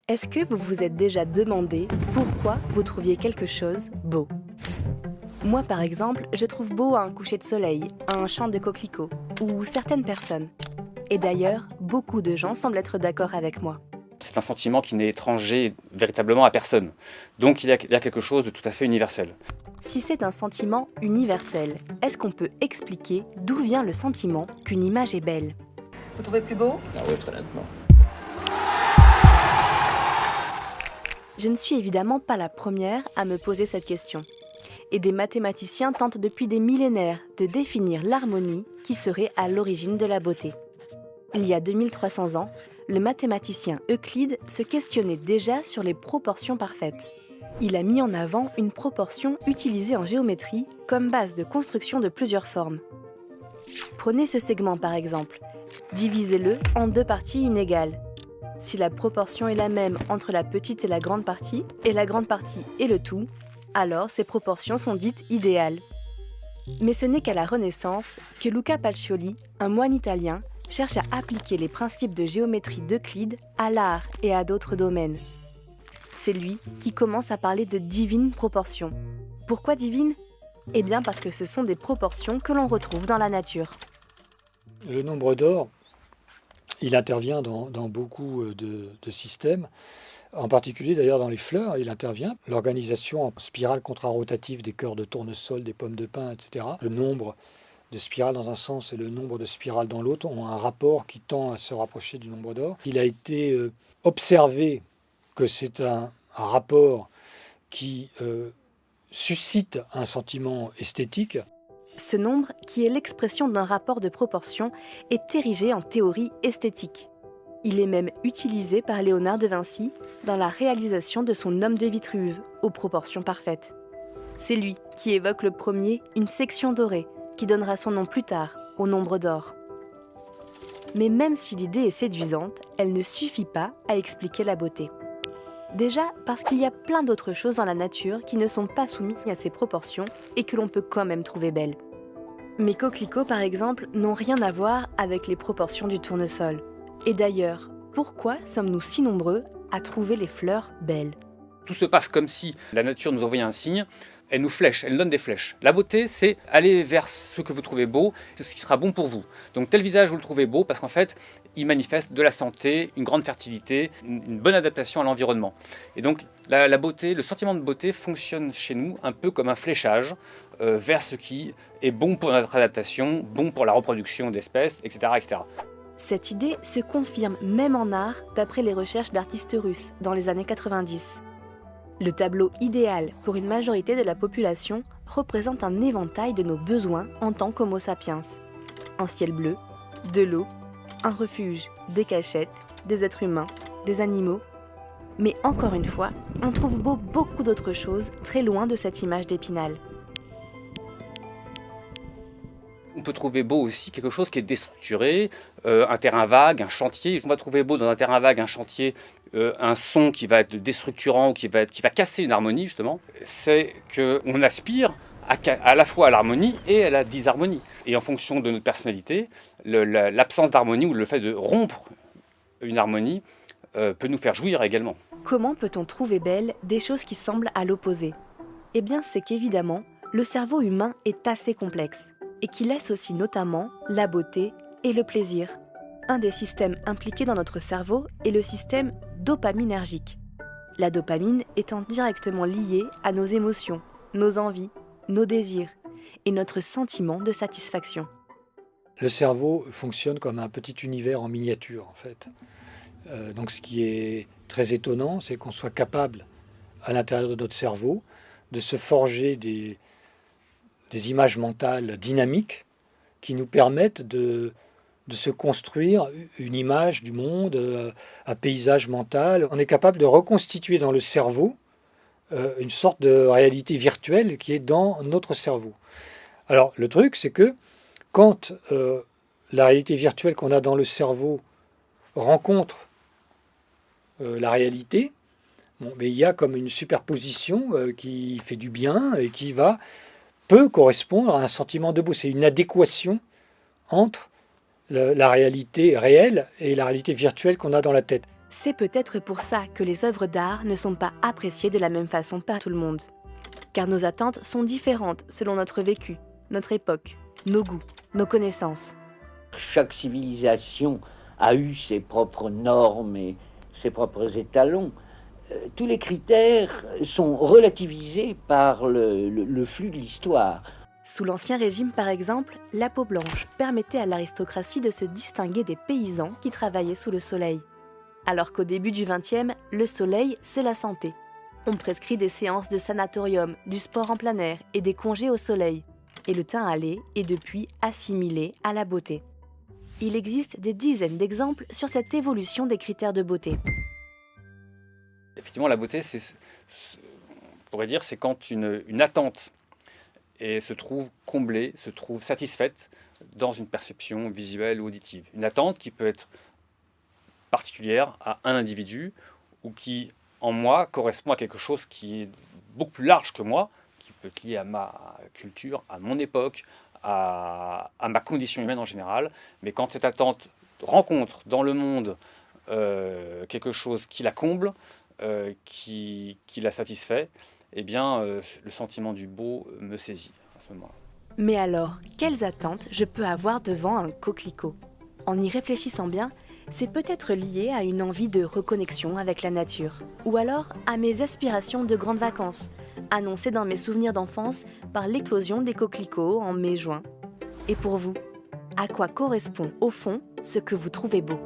Est-ce que vous vous êtes déjà demandé pourquoi vous trouviez quelque chose beau? Moi, par exemple, je trouve beau un coucher de soleil, un champ de coquelicots, ou certaines personnes. Et d'ailleurs, beaucoup de gens semblent être d'accord avec moi. C'est un sentiment qui n'est étranger véritablement à personne. Donc il y a quelque chose de tout à fait universel. Si c'est un sentiment universel, est-ce qu'on peut expliquer d'où vient le sentiment qu'une image est belle? Vous trouvez plus beau? Ah oui, très nettement. Je ne suis évidemment pas la première à me poser cette question. Et des mathématiciens tentent depuis des millénaires de définir l'harmonie qui serait à l'origine de la beauté. Il y a 2300 ans, le mathématicien Euclide se questionnait déjà sur les proportions parfaites. Il a mis en avant une proportion utilisée en géométrie comme base de construction de plusieurs formes. Prenez ce segment par exemple. Divisez-le en deux parties inégales. Si la proportion est la même entre la petite et la grande partie et le tout, alors ces proportions sont dites idéales. Mais ce n'est qu'à la Renaissance que Luca Pacioli, un moine italien, cherche à appliquer les principes de géométrie d'Euclide à l'art et à d'autres domaines. C'est lui qui commence à parler de divines proportions. Pourquoi divines? Eh bien parce que ce sont des proportions que l'on retrouve dans la nature. Le nombre d'or, il intervient dans beaucoup de systèmes, en particulier d'ailleurs dans les fleurs, il intervient. L'organisation en spirale contrarotative des cœurs de tournesol, des pommes de pin, etc. Le nombre de spirales dans un sens et le nombre de spirales dans l'autre ont un rapport qui tend à se rapprocher du nombre d'or. Il a été observé que c'est un rapport qui suscite un sentiment esthétique. Ce nombre, qui est l'expression d'un rapport de proportion, est érigé en théorie esthétique. Il est même utilisé par Léonard de Vinci dans la réalisation de son Homme de Vitruve, aux proportions parfaites. C'est lui qui évoque le premier une section dorée, qui donnera son nom plus tard au nombre d'or. Mais même si l'idée est séduisante, elle ne suffit pas à expliquer la beauté. Déjà parce qu'il y a plein d'autres choses dans la nature qui ne sont pas soumises à ces proportions et que l'on peut quand même trouver belles. Mes coquelicots, par exemple, n'ont rien à voir avec les proportions du tournesol. Et d'ailleurs, pourquoi sommes-nous si nombreux à trouver les fleurs belles? Tout se passe comme si la nature nous envoyait un signe, elle nous flèche, elle nous donne des flèches. La beauté, c'est aller vers ce que vous trouvez beau, c'est ce qui sera bon pour vous. Donc tel visage, vous le trouvez beau parce qu'en fait, il manifeste de la santé, une grande fertilité, une bonne adaptation à l'environnement. Et donc la beauté, le sentiment de beauté fonctionne chez nous un peu comme un fléchage vers ce qui est bon pour notre adaptation, bon pour la reproduction d'espèces, etc., etc. Cette idée se confirme même en art d'après les recherches d'artistes russes dans les années 90. Le tableau idéal pour une majorité de la population représente un éventail de nos besoins en tant qu'Homo sapiens. Un ciel bleu, de l'eau, un refuge, des cachettes, des êtres humains, des animaux. Mais encore une fois, on trouve beaucoup d'autres choses très loin de cette image d'Épinal. On peut trouver beau aussi quelque chose qui est déstructuré, un terrain vague, un chantier. On va trouver beau dans un terrain vague, un chantier, un son qui va être déstructurant ou qui va casser une harmonie justement. C'est qu'on aspire à la fois à l'harmonie et à la disharmonie. Et en fonction de notre personnalité, l'absence d'harmonie ou le fait de rompre une harmonie peut nous faire jouir également. Comment peut-on trouver belles des choses qui semblent à l'opposé? Eh bien, c'est qu'évidemment, le cerveau humain est assez complexe et qui laisse aussi notamment la beauté et le plaisir. Un des systèmes impliqués dans notre cerveau est le système dopaminergique. La dopamine étant directement liée à nos émotions, nos envies, nos désirs et notre sentiment de satisfaction. Le cerveau fonctionne comme un petit univers en miniature, en fait. Donc ce qui est très étonnant, c'est qu'on soit capable, à l'intérieur de notre cerveau, de se forger des images mentales dynamiques qui nous permettent de se construire une image du monde, un paysage mental. On est capable de reconstituer dans le cerveau une sorte de réalité virtuelle qui est dans notre cerveau. Alors le truc, c'est que quand la réalité virtuelle qu'on a dans le cerveau rencontre la réalité, mais il y a comme une superposition qui fait du bien et qui peut correspondre à un sentiment de beau. C'est une adéquation entre la réalité réelle et la réalité virtuelle qu'on a dans la tête. C'est peut-être pour ça que les œuvres d'art ne sont pas appréciées de la même façon par tout le monde. Car nos attentes sont différentes selon notre vécu, notre époque, nos goûts, nos connaissances. Chaque civilisation a eu ses propres normes et ses propres étalons. Tous les critères sont relativisés par le flux de l'histoire. Sous l'Ancien Régime, par exemple, la peau blanche permettait à l'aristocratie de se distinguer des paysans qui travaillaient sous le soleil. Alors qu'au début du XXe, le soleil, c'est la santé. On prescrit des séances de sanatorium, du sport en plein air et des congés au soleil. Et le teint hâlé est depuis assimilé à la beauté. Il existe des dizaines d'exemples sur cette évolution des critères de beauté. Effectivement, la beauté, on pourrait dire, c'est quand une attente se trouve comblée, se trouve satisfaite dans une perception visuelle ou auditive. Une attente qui peut être particulière à un individu ou qui, en moi, correspond à quelque chose qui est beaucoup plus large que moi, qui peut être lié à ma culture, à mon époque, à ma condition humaine en général. Mais quand cette attente rencontre dans le monde quelque chose qui la comble, qui la satisfait, eh bien, le sentiment du beau me saisit à ce moment-là. Mais alors, quelles attentes je peux avoir devant un coquelicot ? En y réfléchissant bien, c'est peut-être lié à une envie de reconnexion avec la nature, ou alors à mes aspirations de grandes vacances, annoncées dans mes souvenirs d'enfance par l'éclosion des coquelicots en mai-juin. Et pour vous, à quoi correspond au fond ce que vous trouvez beau ?